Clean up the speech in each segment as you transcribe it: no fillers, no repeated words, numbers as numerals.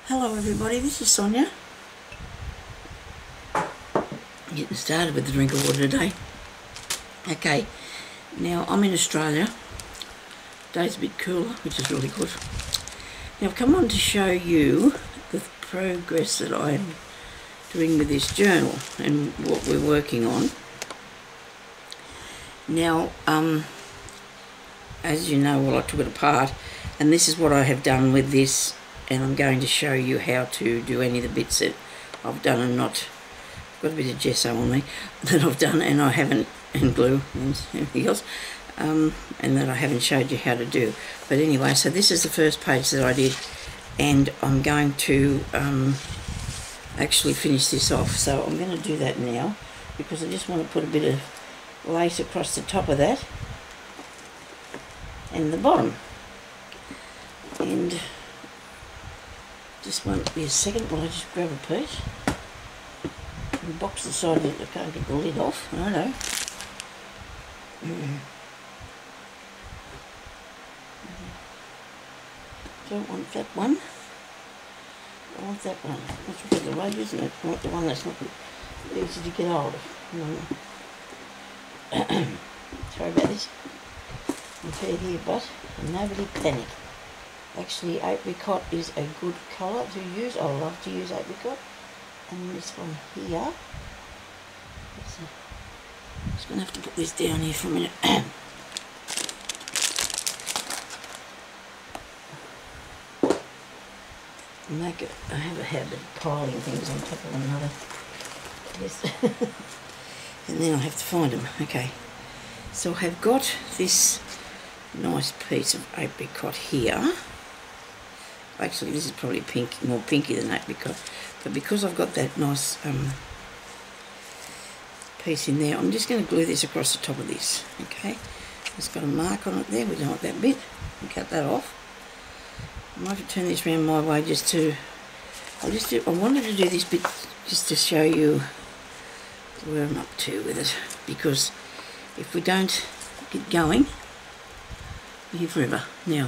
Hello everybody, this is Sonia. Getting started with the drink of water today. Okay, now I'm in Australia. Day's a bit cooler, which is really good. Now I've come on to show you the progress that I'm doing with this journal and what we're working on. Now, as you know, well, I took it apart, and this is what I have done with this, and I'm going to show you how to do any of the bits that I've done and not. I've got a bit of gesso on me that I've done and I haven't, and glue and everything else, and that I haven't showed you how to do. But anyway, so this is the first page that I did, and I'm going to actually finish this off. So I'm going to do that now because I just want to put a bit of lace across the top of that and the bottom. And just won't be a second while I just grab a piece and box the side of it. I can't get the lid off. I know. Don't want that one. I want that one. That's a bit of weight, isn't it? I want the one that's not easy to get hold of. Sorry about this. Repair here, but nobody panic. Actually, apricot is a good colour to use. I love to use apricot. And this one here. I'm just going to have to put this down here for a minute. I have a habit of piling things on top of one another. Yes. And then I have to find them. Okay. So I have got this nice piece of apricot here. Actually, this is probably pink, more pinky than apricot, but because I've got that nice piece in there, I'm just going to glue this across the top of this. Okay, it's got a mark on it there. We don't want that bit. We'll cut that off. I might have to turn this around my way just to. I wanted to do this bit just to show you where I'm up to with it, because if we don't get going, we're here forever. Now,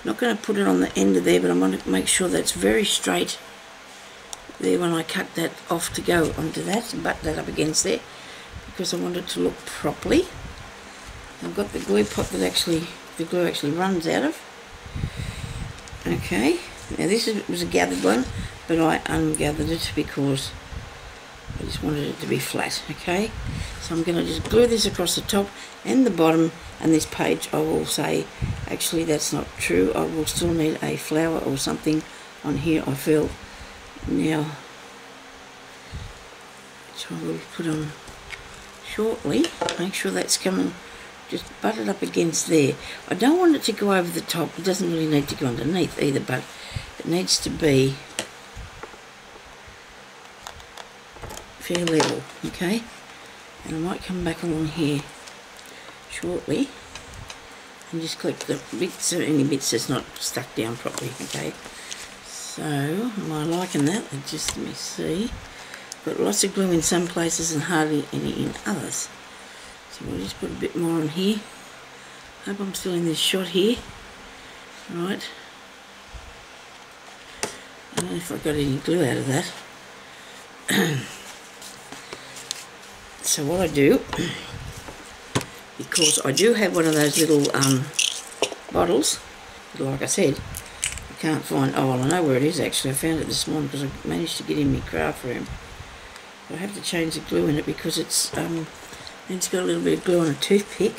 I'm not going to put it on the end of there, but I want to make sure that's very straight there when I cut that off to go onto that and butt that up against there, because I want it to look properly. I've got the glue pot that the glue actually runs out of. Okay, now this was a gathered one, but I ungathered it because I just wanted it to be flat. Okay, so I'm going to just glue this across the top and the bottom, and this page I will say, actually that's not true, I will still need a flower or something on here, I feel now, which I will put on shortly. Make sure that's coming, just butt it up against there. I don't want it to go over the top, it doesn't really need to go underneath either, but it needs to be fair level. Okay, and I might come back along here shortly and just click the bits, or any bits that's not stuck down properly. Okay, so am I liking that? Just let me see. Got lots of glue in some places and hardly any in others, so we'll just put a bit more on here. Hope I'm still in this shot here. Right, I don't know if I got any glue out of that. So what I do, because I do have one of those little bottles, but like I said, I can't find, oh well, I know where it is actually. I found it this morning because I managed to get in my craft room. But I have to change the glue in it because it's got a little bit of glue on a toothpick,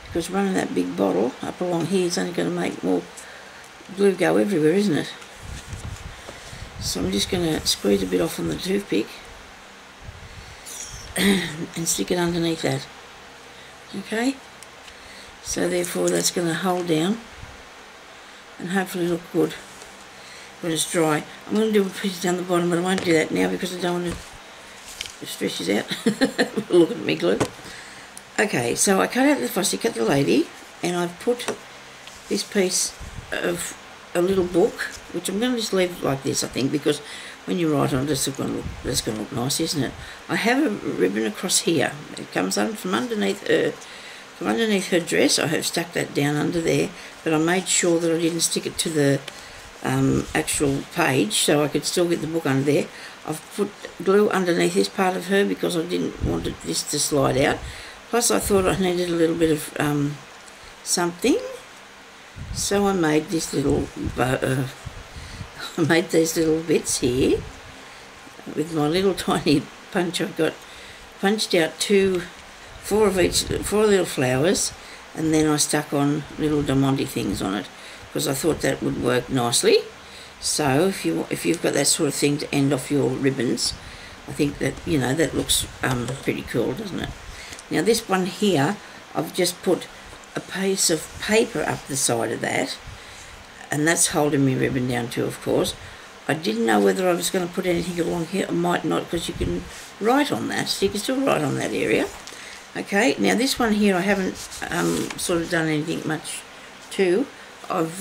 because running that big bottle up along here is only going to make more glue go everywhere, isn't it? So I'm just going to squeeze a bit off on the toothpick and stick it underneath that. Okay, so therefore that's going to hold down and hopefully look good when it's dry. I'm going to do a piece down the bottom, but I won't do that now because I don't want to stretch it out. Look at me glue. Okay, so I cut out the fussy, cut the lady, and I've put this piece of a little book, which I'm going to just leave like this, I think, because when you write on it, that's going to look nice, isn't it? I have a ribbon across here. It comes on from underneath her dress. I have stuck that down under there, but I made sure that I didn't stick it to the actual page, so I could still get the book under there. I've put glue underneath this part of her because I didn't want this to slide out. Plus I thought I needed a little bit of something, so I made this little I made these little bits here with my little tiny punch. I've got punched out four little flowers, and then I stuck on little diamante things on it because I thought that would work nicely. So if you've got that sort of thing to end off your ribbons, I think that, you know, that looks pretty cool, doesn't it? Now this one here, I've just put a piece of paper up the side of that, and that's holding my ribbon down too, of course. I didn't know whether I was going to put anything along here. I might not, because you can write on that, so you can still write on that area. Okay, now this one here I haven't sort of done anything much to. I've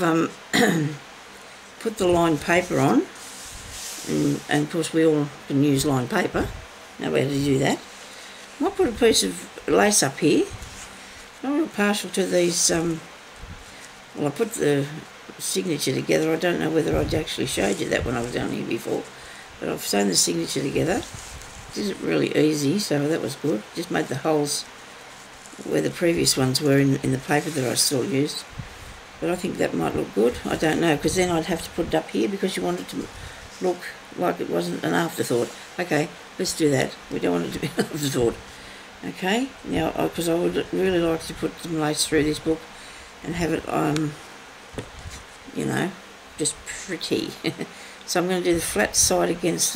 put the lined paper on, and of course we all can use lined paper. Know how to do that. I might put a piece of lace up here. I'm not partial to these, well, I put the signature together. I don't know whether I'd actually showed you that when I was down here before, but I've sewn the signature together. Did it really easy, so that was good. Just made the holes where the previous ones were in the paper that I still used. But I think that might look good. I don't know, because then I'd have to put it up here because you want it to look like it wasn't an afterthought. Okay, let's do that. We don't want it to be an afterthought. Okay, now, because I would really like to put some lace through this book and have it, you know, just pretty. So I'm going to do the flat side against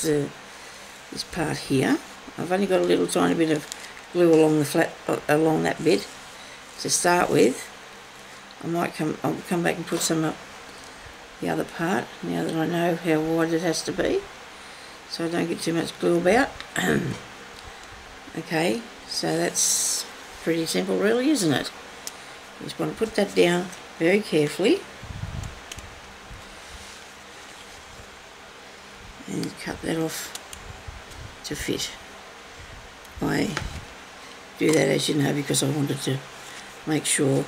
this part here. I've only got a little tiny bit of glue along that bit to start with. I'll come back and put some up the other part now that I know how wide it has to be, so I don't get too much glue about. Okay, so that's pretty simple really, isn't it? You just want to put that down very carefully and cut that off to fit. I do that, as you know, because I wanted to make sure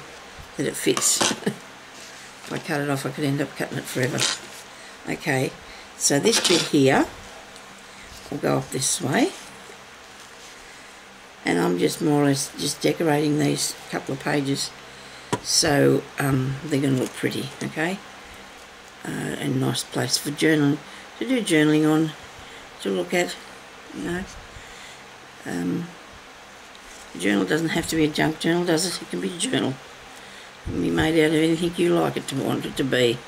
that it fits. If I cut it off, I could end up cutting it forever. Okay, so this bit here will go up this way, and I'm just more or less just decorating these couple of pages so they're going to look pretty, okay? A nice place for journaling, to do journaling on, to look at, you know. A journal doesn't have to be a junk journal, does it? It can be a journal. It can be made out of anything you like it to want it to be,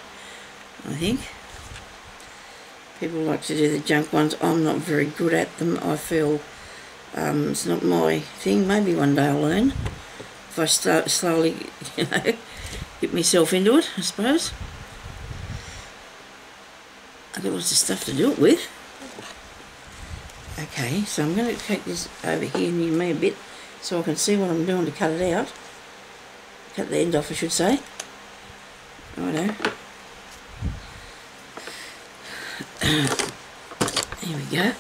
I think. People like to do the junk ones. I'm not very good at them. I feel it's not my thing. Maybe one day I'll learn. If I start slowly, you know, get myself into it, I suppose. I've got lots of stuff to do it with. Okay, so I'm going to take this over here near me a bit so I can see what I'm doing to cut it out. Cut the end off, I should say. Righto. There we go.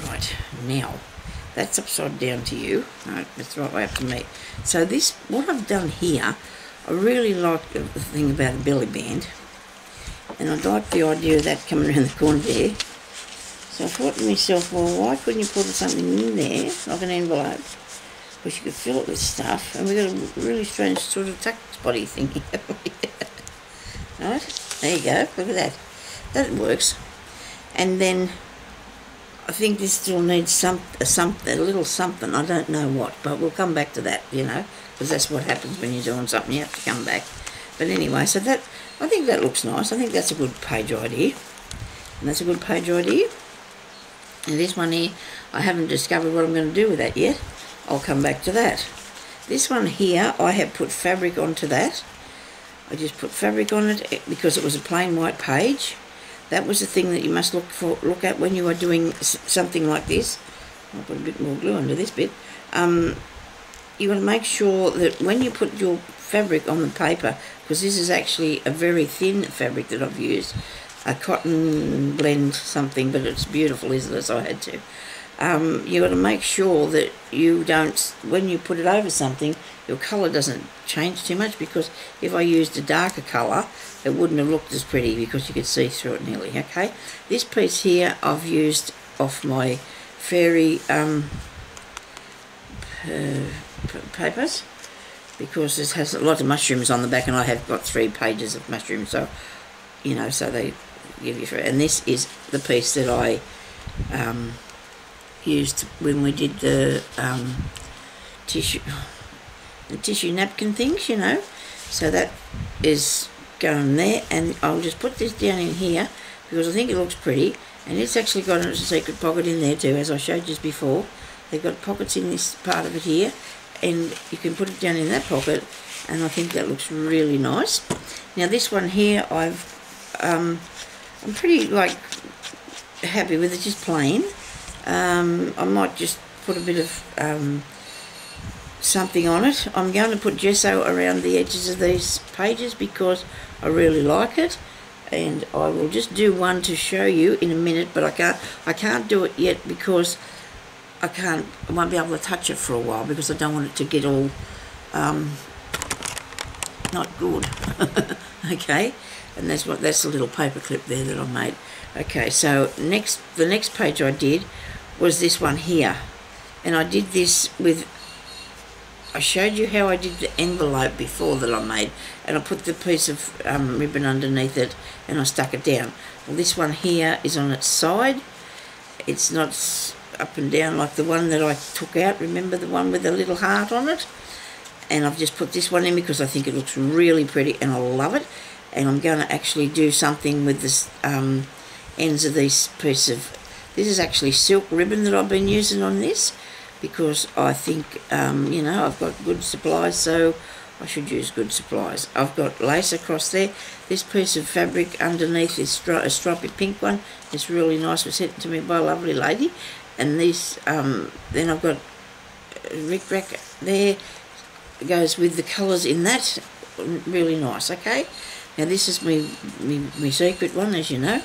Right, now that's upside down to you. Right, that's the right way up to me. So this, what I've done here, I really like the thing about the belly band, and I like the idea of that coming around the corner there. So I thought to myself, well, why couldn't you put something in there, like an envelope, because you could fill it with stuff, and we've got a really strange sort of tuck spotty thing here. Right, there you go, look at that. That works. And then I think this still needs a little something, I don't know what, but we'll come back to that, you know, because that's what happens when you're doing something, you have to come back. But anyway, so that, I think that looks nice. I think that's a good page idea. And that's a good page idea. And this one here, I haven't discovered what I'm going to do with that yet. I'll come back to that. This one here, I have put fabric onto that. I just put fabric on it because it was a plain white page. That was the thing that you must look at when you are doing something like this. I'll put a bit more glue under this bit. You want to make sure that when you put your fabric on the paper, because this is actually a very thin fabric that I've used, a cotton blend something, but it's beautiful, isn't it? So I had to. you got to make sure that you don't, when you put it over something, your colour doesn't change too much, because if I used a darker colour, it wouldn't have looked as pretty because you could see through it nearly, okay? This piece here I've used off my fairy papers, because it has a lot of mushrooms on the back, and I have got 3 pages of mushrooms, so, you know, so they give you, and this is the piece that I used when we did the tissue napkin things, you know. So that is going there, and I'll just put this down in here because I think it looks pretty, and it's actually got a secret pocket in there too, as I showed you before. They've got pockets in this part of it here, and you can put it down in that pocket, and I think that looks really nice. Now this one here, I'm pretty like happy with it, just plain. I might just put a bit of something on it. I'm going to put gesso around the edges of these pages because I really like it, and I will just do one to show you in a minute, but I can't do it yet because I won't be able to touch it for a while, because I don't want it to get all not good. Okay, and that's the little paper clip there that I made. Okay, so the next page I did was this one here, and I did this with, I showed you how I did the envelope before that I made, and I put the piece of ribbon underneath it and I stuck it down. Well, this one here is on its side. It's not up and down like the one that I took out, remember the one with the little heart on it? And I've just put this one in because I think it looks really pretty and I love it. And I'm going to actually do something with this ends of these pieces of, this is actually silk ribbon that I've been using on this, because I think, you know, I've got good supplies, so I should use good supplies. I've got lace across there. This piece of fabric underneath is a stripy pink one. It's really nice. It was sent to me by a lovely lady. And these, then I've got rick-rack there. It goes with the colours in that. Really nice, okay? Now this is my secret one, as you know.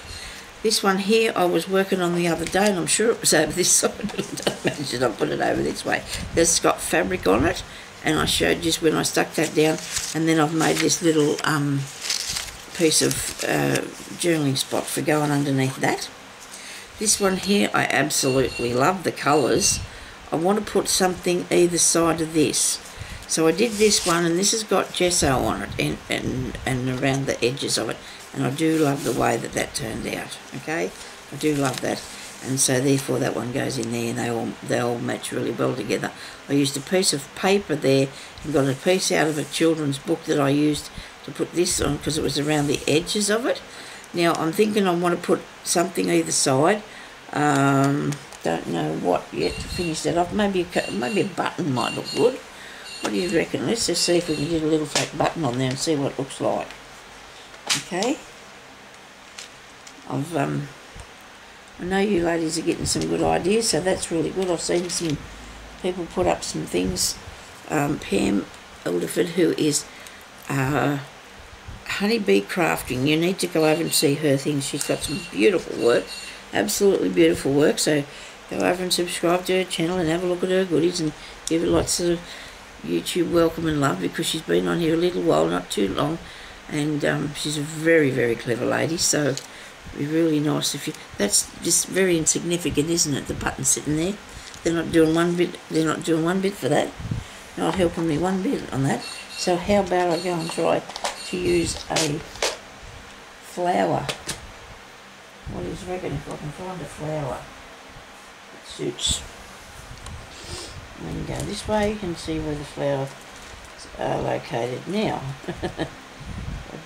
This one here I was working on the other day, and I'm sure it was over this side, but I don't imagine I put it over this way. It's got fabric on it, and I showed just when I stuck that down, and then I've made this little piece of journaling spot for going underneath that. This one here, I absolutely love the colours. I want to put something either side of this. So I did this one, and this has got gesso on it and around the edges of it. And I do love the way that that turned out, okay? I do love that. And so therefore that one goes in there, and they all match really well together. I used a piece of paper there and got a piece out of a children's book that I used to put this on because it was around the edges of it. Now I'm thinking I want to put something either side. Don't know what yet to finish that off. Maybe a button might look good. What do you reckon? Let's just see if we can get a little flat button on there and see what it looks like. Okay. I know you ladies are getting some good ideas, so that's really good. I've seen some people put up some things. Pam Elderford, who is Honeybee Crafting, you need to go over and see her things. She's got some beautiful work, absolutely beautiful work. So go over and subscribe to her channel and have a look at her goodies and give her lots of YouTube welcome and love, because she's been on here a little while, not too long, and she's a very, very clever lady. So it'd be really nice if you, that's just very insignificant, isn't it, the button sitting there? They're not doing one bit, for that, not helping me one bit on that. So how about I go and try to use a flower? What do you reckon if I can find a flower that suits? And then go this way and see where the flowers are located. Now, I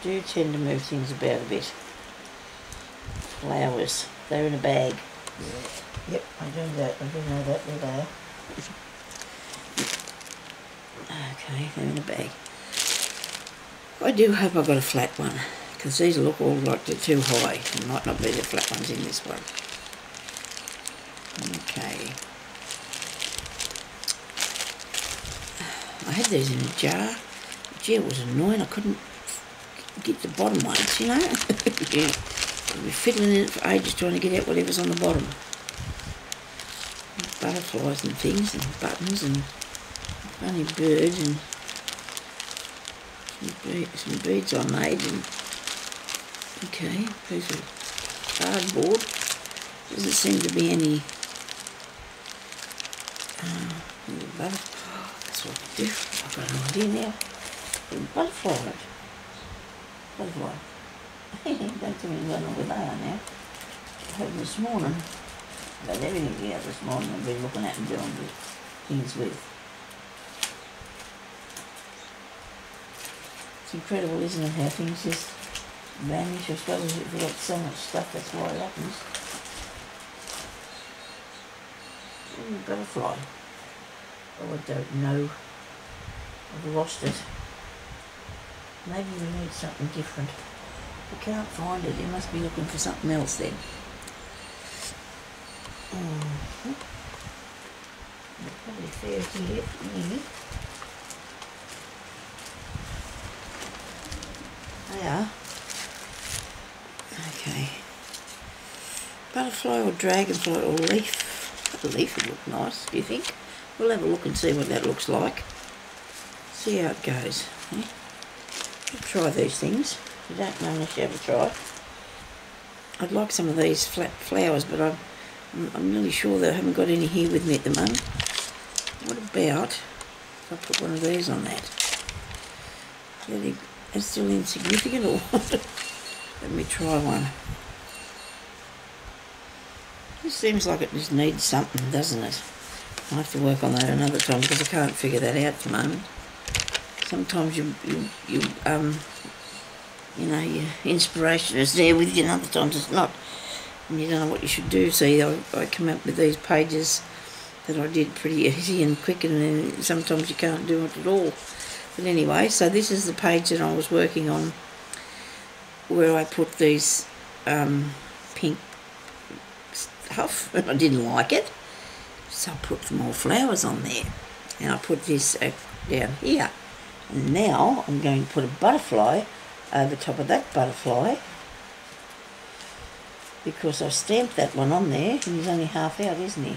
do tend to move things about a bit. Flowers, they're in a bag. Yeah. Yep, I do that. I do know that. There they are. Okay, they're in a bag. I do hope I've got a flat one, because these look all like they're too high. There might not be the flat ones in this one. Okay. I had these in a jar. Gee, it was annoying. I couldn't get the bottom ones, you know. I'd be fiddling in it for ages trying to get out whatever's on the bottom. butterflies and things and buttons and a funny bird and some beads I made and okay, piece of cardboard. Doesn't seem to be any butterfly. That's what I do. I've got an idea now. Butterfly. Butterfly. Don't tell me where they are now. I had them this morning. I've had everything out this morning I've been looking at and doing things with. It's incredible, isn't it, how things just vanish. I suppose if you've got so much stuff, that's why it happens. Butterfly. Oh, I don't know. I've lost it. Maybe we need something different. If we can't find it, you must be looking for something else then. Probably fair here. They are. Okay. Butterfly or dragonfly or leaf. A leaf would look nice, do you think? We'll have a look and see what that looks like. See how it goes. Eh? We'll try these things. You don't know unless you ever try. I'd like some of these flat flowers, but I'm really sure that I haven't got any here with me at the moment. What about if I put one of these on that? It's still insignificant or what? Let me try one. This seems like it just needs something, doesn't it? I'll have to work on that another time because I can't figure that out at the moment. Sometimes you know, your inspiration is there with you, and other times it's not. And you don't know what you should do. See, I come up with these pages that I did pretty easy and quick, and then sometimes you can't do it at all. But anyway, so this is the page that I was working on where I put these pink stuff, and I didn't like it. So I put some more flowers on there. And I put this down here. And now I'm going to put a butterfly over top of that butterfly, because I stamped that one on there and he's only half out, isn't he?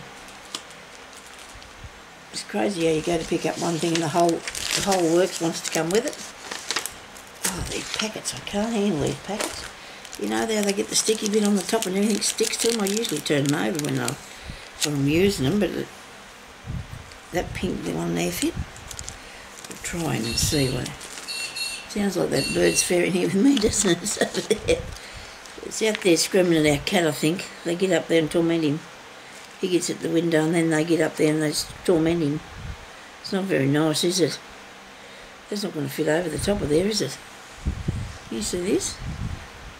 It's crazy how you go to pick up one thing and the whole works wants to come with it. Oh, these packets, I can't handle these packets. You know how they get the sticky bit on the top and everything sticks to them? I usually turn them over when I'm using them, but that pink one there fit. We'll try and see what. Sounds like that bird's faring here with me, doesn't it? It's over there. It's out there screaming at our cat, I think. They get up there and torment him. He gets at the window and then they get up there and they torment him. It's not very nice, is it? That's not going to fit over the top of there, is it? You see this?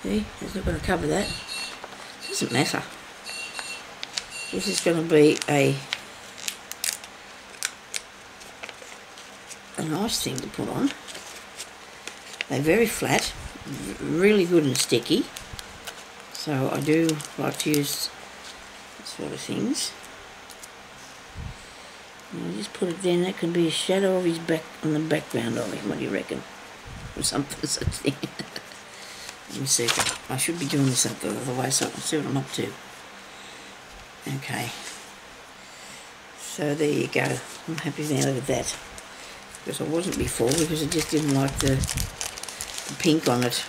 See? It's not going to cover that. It doesn't matter. This is going to be a nice thing to put on. They're very flat, really good and sticky. So I do like to use this sort of things. And I'll just put it there, and that can be a shadow of his back on the background of him. What do you reckon? Or something such thing. Let me see. I should be doing this up the other way so I can see what I'm up to. Okay. So there you go. I'm happy now with that. Because I wasn't before, because I just didn't like the pink on it.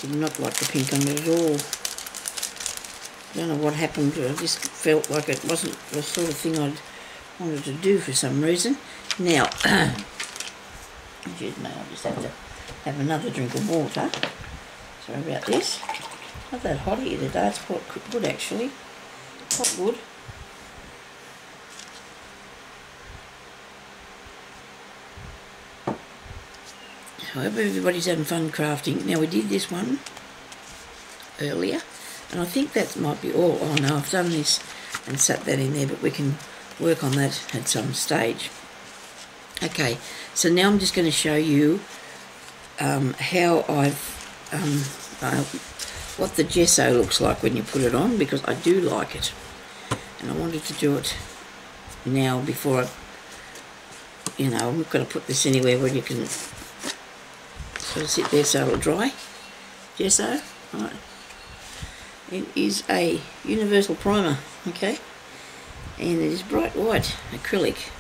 Did not like the pink on it at all. I don't know what happened, but I just felt like it wasn't the sort of thing I'd wanted to do for some reason. Now, excuse me, I just have to have another drink of water. Sorry about this. Not that hot here today, it's quite good actually. Quite good. I hope everybody's having fun crafting. Now we did this one earlier, and I think that might be all. Oh no, I've done this and set that in there, but we can work on that at some stage. Okay, so now I'm just going to show you how I've what the gesso looks like when you put it on, because I do like it, and I wanted to do it now before I'm not going to put this anywhere where you can sort of sit there so it'll dry. Gesso, right. It is a universal primer, okay? and it is bright white acrylic,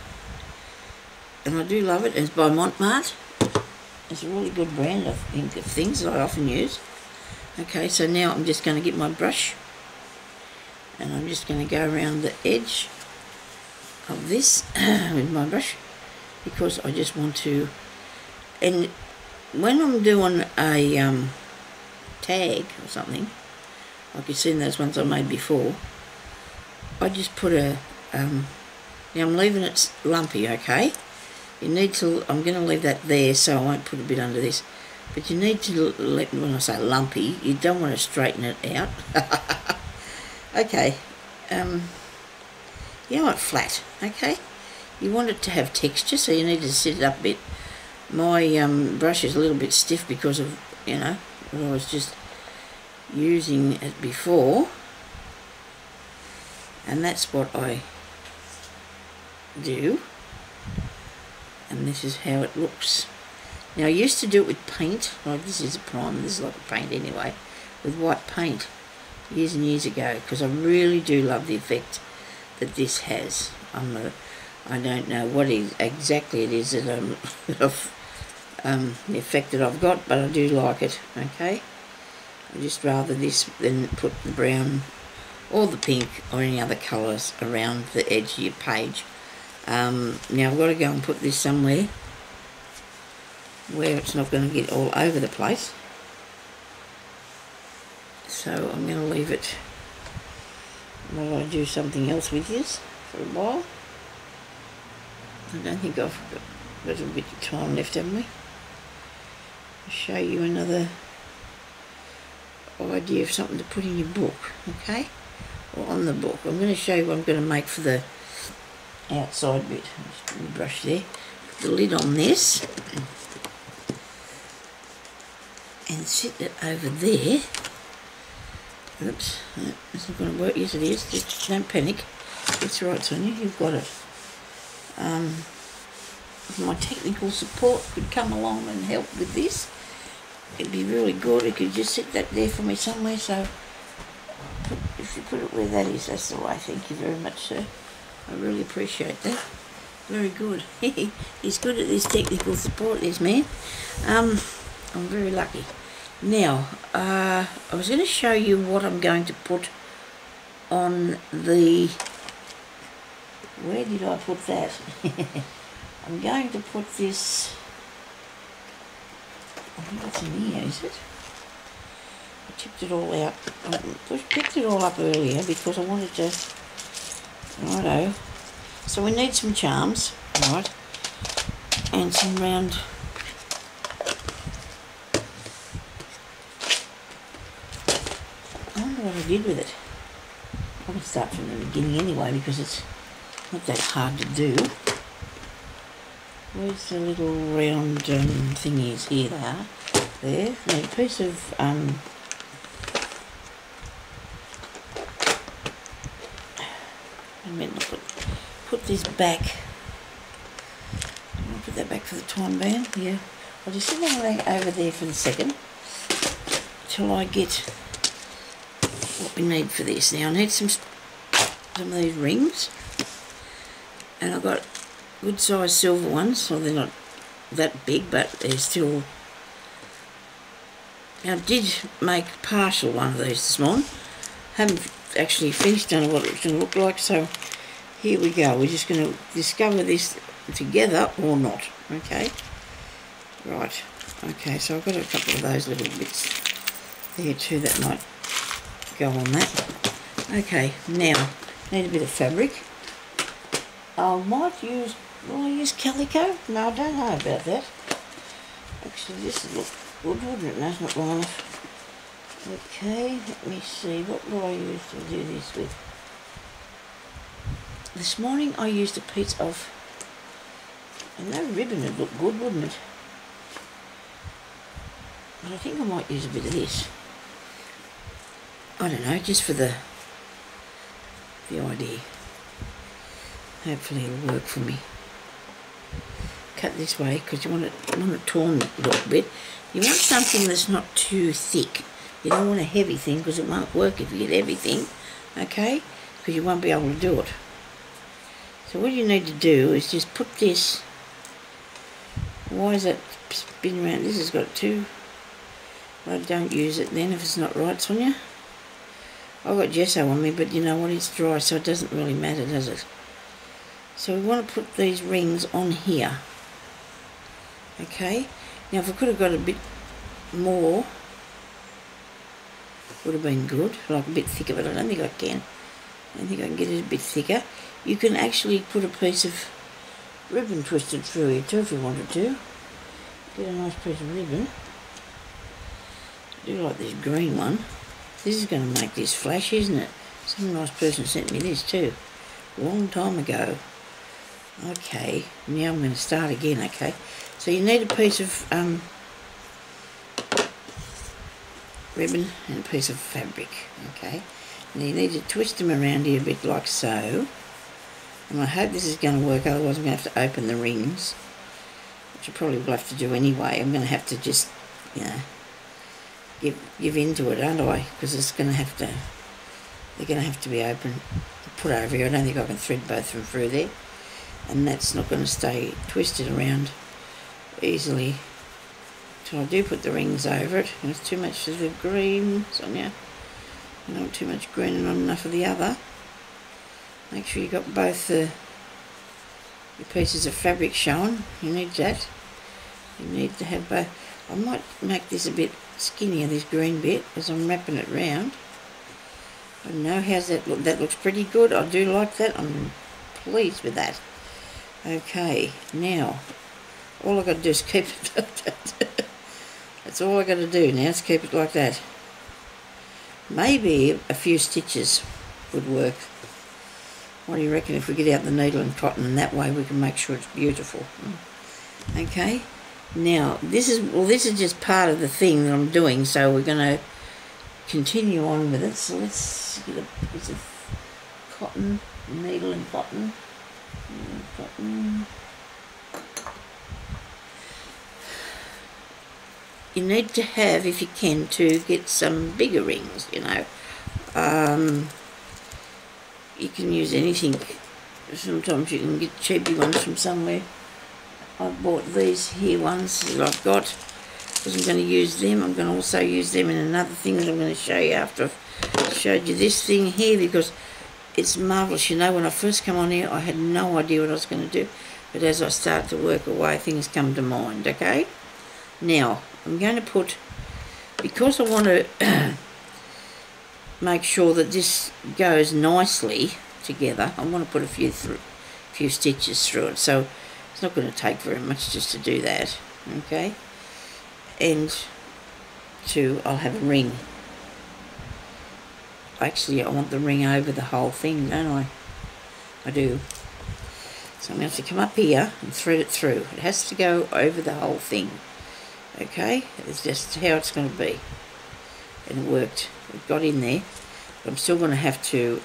and I do love it. It's by Montmartre. It's a really good brand, I think, of things that I often use. Okay, so now I'm just going to get my brush, and I'm just going to go around the edge of this with my brush, because I just want to. And when I'm doing a tag or something, like you've seen those ones I made before, I just put a now I'm leaving it lumpy, okay? You need to, I'm going to leave that there, so I won't put a bit under this, but you need to let, when I say lumpy, you don't want to straighten it out. Okay, you want it flat, okay? You want it to have texture, so you need to set it up a bit. My brush is a little bit stiff because of, you know, I was just using it before, and that's what I do, and this is how it looks. Now I used to do it with paint, like this is a primer, this is like a paint anyway, with white paint years and years ago, because I really do love the effect that this has on the, I don't know what exactly it is that the effect that I've got, but I do like it, okay? I just rather this than put the brown or the pink or any other colours around the edge of your page. Now I've got to go and put this somewhere where it's not going to get all over the place. So I'm going to leave it while I do something else with this for a while. I don't think I've got a bit of time left, haven't we? I'll show you another idea of something to put in your book, okay? Or on the book. I'm going to show you what I'm going to make for the outside bit. Just put my brush there. Put the lid on this and sit it over there. Oops, it's not going to work. Yes, it is. Just don't panic. It's right, Sonia. You've got it. If my technical support could come along and help with this, it'd be really good. It could just sit that there for me somewhere. So if you put it where that is, that's the way. Thank you very much, sir. I really appreciate that. Very good. He's good at this technical support, this man. I'm very lucky. Now, I was going to show you what I'm going to put on the... Where did I put that? I'm going to put this... I think it's in here, is it? I tipped it all out. I picked it all up earlier because I wanted to... Righto. So we need some charms, right? And some round... I wonder what I did with it. I can start from the beginning anyway because it's not that hard to do. Where's the little round thingies? Here they are. There. Now a piece of I meant to put this back. I'll put that back for the time being. Yeah. I'll just sit that over there for the second till I get what we need for this. Now I need some of these rings, and I've got good size silver ones, so they're not that big, but they're still... I did make a partial one of these this morning. Haven't actually finished, don't know what it's going to look like, so here we go. We're just going to discover this together or not, okay? Right, okay, so I've got a couple of those little bits there too that might go on that. Okay, now, need a bit of fabric. I might use... Will I use calico? No, I don't know about that. Actually, this would look good, wouldn't it? No, it's not long enough. Okay, let me see. What will I use to do this with? This morning I used a piece of... And no ribbon would look good, wouldn't it? But I think I might use a bit of this. I don't know, just for the idea. Hopefully it'll work for me. Cut this way because you want it torn a little bit. You want something that's not too thick. You don't want a heavy thing because it won't work if you get heavy thing, okay? Because you won't be able to do it. So what you need to do is just put this, why is that spin around? This has got two. Well, don't use it then if it's not right, Sonia. I've got gesso on me, but you know what, it's dry, so it doesn't really matter, does it? So we want to put these rings on here. Okay, now if I could have got a bit more, would have been good, like a bit thicker, but I don't think I can. I don't think I can get it a bit thicker. You can actually put a piece of ribbon twisted through here too if you wanted to. Get a nice piece of ribbon. I do like this green one. This is going to make this flash, isn't it? Some nice person sent me this too, a long time ago. Okay, now I'm going to start again, okay? So you need a piece of ribbon and a piece of fabric, okay? And you need to twist them around here a bit like so. And I hope this is going to work, otherwise I'm going to have to open the rings, which I probably will have to do anyway. I'm going to have to just, you know, give into it, aren't I? Because it's going to have to, they're going to have to be open, put over here. I don't think I can thread both of them through there. And that's not going to stay twisted around easily. So I do put the rings over it. And it's too much of the green, Sonia. Not too much green and not enough of the other. Make sure you've got both the pieces of fabric showing. You need that. You need to have both. I might make this a bit skinnier, this green bit, as I'm wrapping it round. I don't know, how's that look? That looks pretty good. I do like that. I'm pleased with that. Okay, now all I've got to do is keep it like that. That's all I've got to do now, is keep it like that. Maybe a few stitches would work. What do you reckon if we get out the needle and cotton, and that way we can make sure it's beautiful? Okay, now this is just part of the thing that I'm doing, so we're going to continue on with it. So let's get a piece of cotton, needle and cotton. You need to have, if you can, to get some bigger rings, you know. You can use anything. Sometimes you can get cheapy ones from somewhere. I bought these here ones that I've got because I'm going to use them. I'm going to also use them in another thing that I'm going to show you after I've showed you this thing here, because it's marvellous. You know, when I first come on here, I had no idea what I was going to do. But as I start to work away, things come to mind, okay? Now, I'm going to put, because I want to make sure that this goes nicely together, I want to put a few stitches through it. So it's not going to take very much just to do that, okay? And I'll have a ring. Actually, I want the ring over the whole thing, don't I? I do. So I'm going to have to come up here and thread it through. It has to go over the whole thing. Okay? It's just how it's going to be. And it worked. It got in there. But I'm still going to have to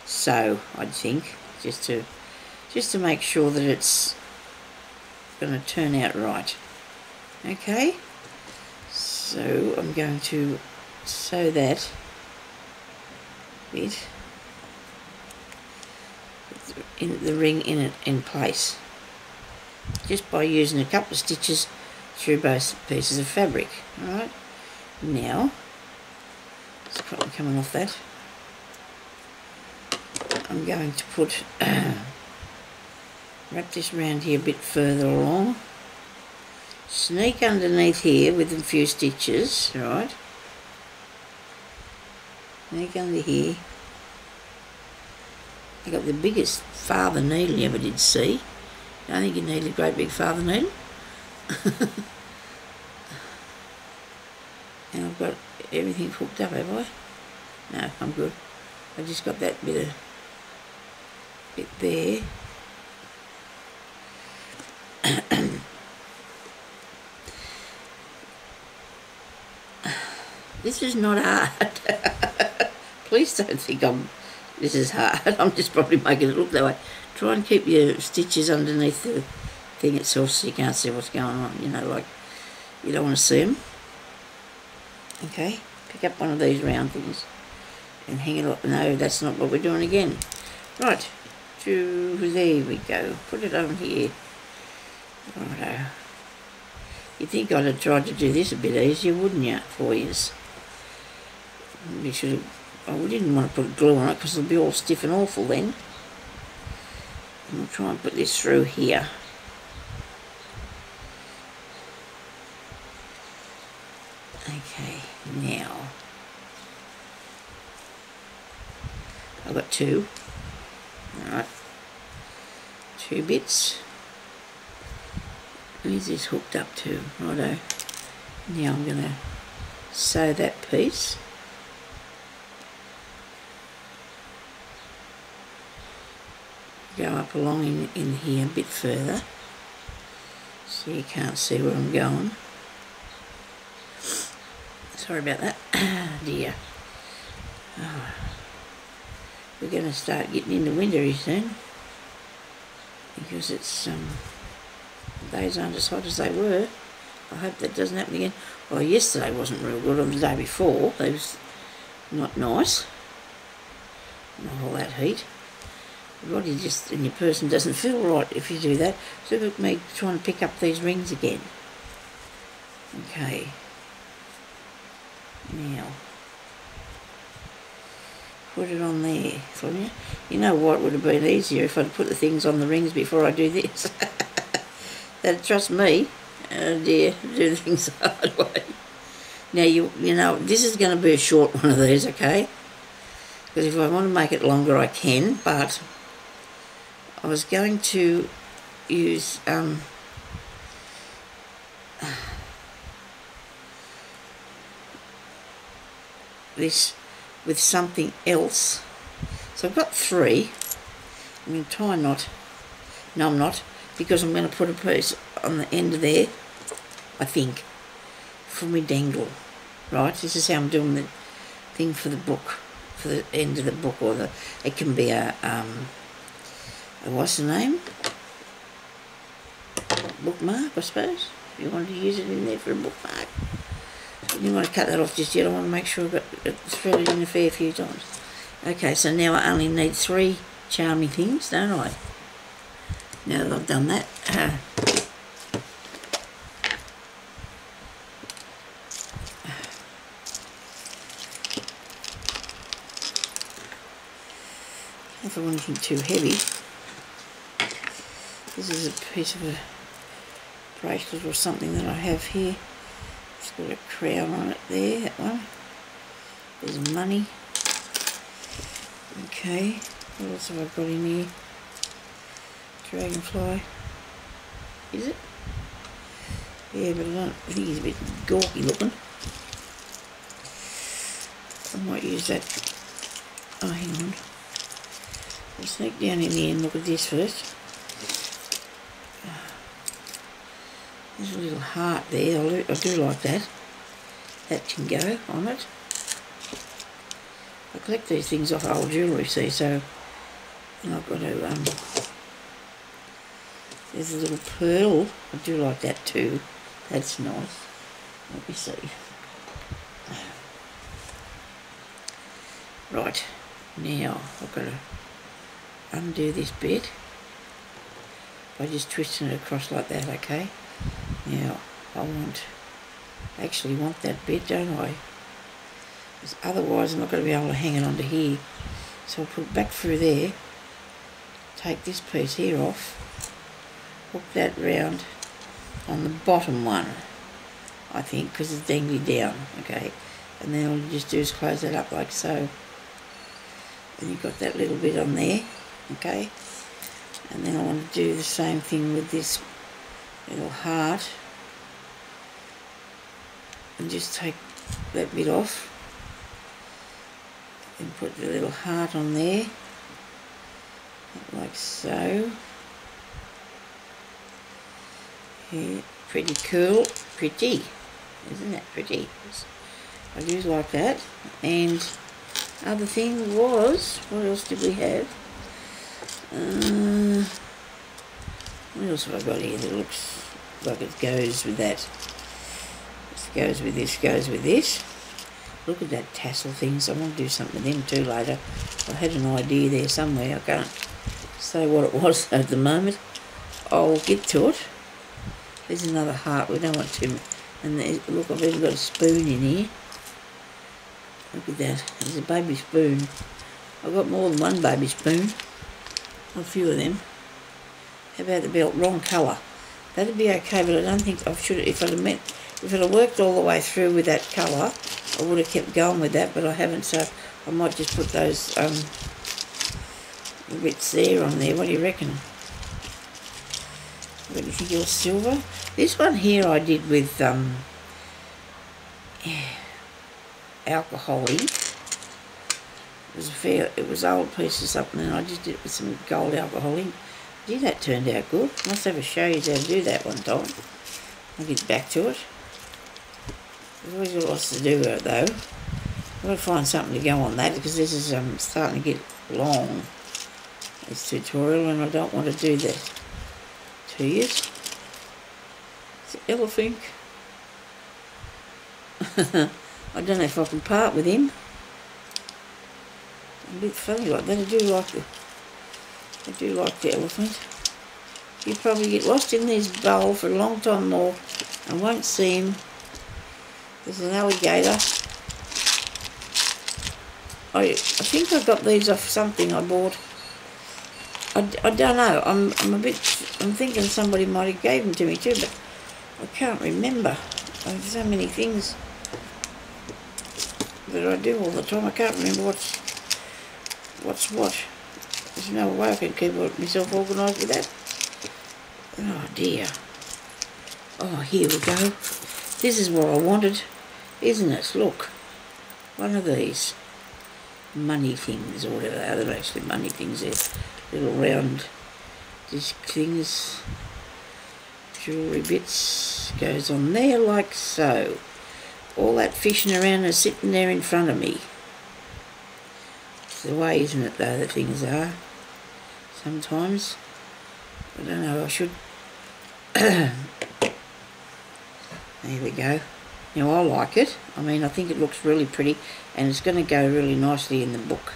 sew, I think, just to make sure that it's going to turn out right. Okay? So I'm going to sew that bit, in the ring in place, just by using a couple of stitches through both pieces of fabric. Alright, now it's cotton coming off that. I'm going to put wrap this around here a bit further along, sneak underneath here with a few stitches, right? Sneak under here. I got the biggest father needle you ever did see. Don't think you need a great big father needle. And I've got everything hooked up, have I? No, I'm good. I just got that bit there. This is not hard. Please don't think this is hard. I'm just probably making it look that way. Try and keep your stitches underneath the thing itself so you can't see what's going on. You know, like, you don't want to see them. Okay, pick up one of these round things and hang it up. No, that's not what we're doing again. Right, there we go. Put it on here. Righto. You'd think I'd have tried to do this a bit easier, wouldn't you, for yous? We should have. Oh, we didn't want to put glue on it because it'll be all stiff and awful then. And we'll try and put this through here. Okay, now I've got two. Alright, two bits. Where's this hooked up to? Righto. Now I'm going to sew that piece. Go up along in here a bit further so you can't see where I'm going. Sorry about that. Dear. Oh. We're going to start getting into winter soon because it's days aren't as hot as they were. I hope that doesn't happen again. Well, yesterday wasn't real good, or the day before it was not nice. Not all that heat. Your body just, and your person doesn't feel right if you do that. So look at me trying to pick up these rings again. Okay. Now, put it on there, Sonya. You know what would have been easier if I'd put the things on the rings before I do this. Trust me. Oh dear, do things the hard way. Now you know this is going to be a short one of these, okay? Because if I want to make it longer, I can. But I was going to use this with something else. So I've got three. I'm going to tie a knot. No, I'm not, because I'm going to put a piece on the end of there, I think, for me dangle. Right, this is how I'm doing the thing for the book, for the end of the book, or the, it can be a what's the name? Bookmark, I suppose. If you wanted to use it in there for a bookmark. You didn't want to cut that off just yet. I want to make sure I've got it threaded in a fair few times. Okay, so now I only need three charming things, don't I? Now that I've done that. If I want anything too heavy, this is a piece of a bracelet or something that I have here. It's got a crown on it there, that one. There's money. Okay, what else have I got in here? Dragonfly. Is it? Yeah, but I think he's a bit gawky looking. I might use that. Oh, hang on. I'll sneak down in here and look at this first. There's a little heart there. I do like that. That can go on it. I collect these things off old jewellery, see, so and I've got to there's a little pearl. I do like that too. That's nice. Let me see. Right, now I've got to undo this bit by just twisting it across like that, okay? Now, I actually want that bit, don't I? Because otherwise I'm not going to be able to hang it onto here. So I'll put it back through there, take this piece here off, hook that round on the bottom one, I think, because it's dangly down, okay? And then all you just do is close that up like so. And you've got that little bit on there, okay? And then I want to do the same thing with this little heart, and just take that bit off and put the little heart on there like so. Yeah, pretty cool. Pretty, isn't that pretty? I do like that. And other thing was, what else did we have? What else have I got here that looks like it goes with that? This goes with this, goes with this. Look at that tassel thing, so I want to do something with them too later. I had an idea there somewhere, I can't say what it was at the moment. I'll get to it. There's another heart. We don't want too. And look, I've even got a spoon in here. Look at that. There's a baby spoon. I've got more than one baby spoon. A few of them. How about the belt? Wrong colour. That'd be okay, but I don't think I should. If it had worked all the way through with that colour, I would have kept going with that, but I haven't. So I might just put those bits there on there. What do you reckon? What do you think? Yours silver? This one here I did with alcohol ink. It was old piece of something, and I just did it with some gold alcohol ink. Gee, that turned out good. Must have a show you how to do that one time. I'll get back to it. There's always got lots to do with it though. I've got to find something to go on that because this is starting to get long, this tutorial, and I don't want to do that to you. It's an elephant. I don't know if I can part with him. A bit funny like that. I do like the elephant. He'll probably get lost in this bowl for a long time more. I won't see him. There's an alligator. I think I got these off something I bought. I don't know. I'm thinking somebody might have gave them to me too, but I can't remember. There's so many things that I do all the time. I can't remember what's what. There's no way I can keep myself organised with that. Oh dear. Oh, here we go. This is what I wanted, isn't it? Look. One of these money things, or whatever. They're actually money things. They're little round disc things. Jewellery bits. Goes on there like so. All that fishing around and sitting there in front of me. It's the way, isn't it, though, that things are. Sometimes. I don't know, I should... There we go. Now, I like it. I mean, I think it looks really pretty, and it's going to go really nicely in the book.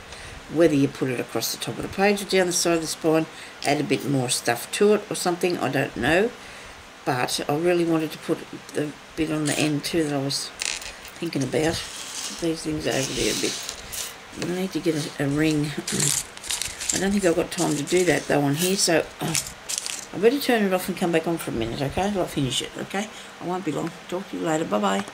Whether you put it across the top of the page or down the side of the spine, add a bit more stuff to it or something, I don't know. But I really wanted to put the bit on the end too that I was thinking about. Put these things over there a bit. I need to get a ring. I don't think I've got time to do that though on here, so I better turn it off and come back on for a minute, okay? I'll finish it, okay? I won't be long. Talk to you later. Bye-bye.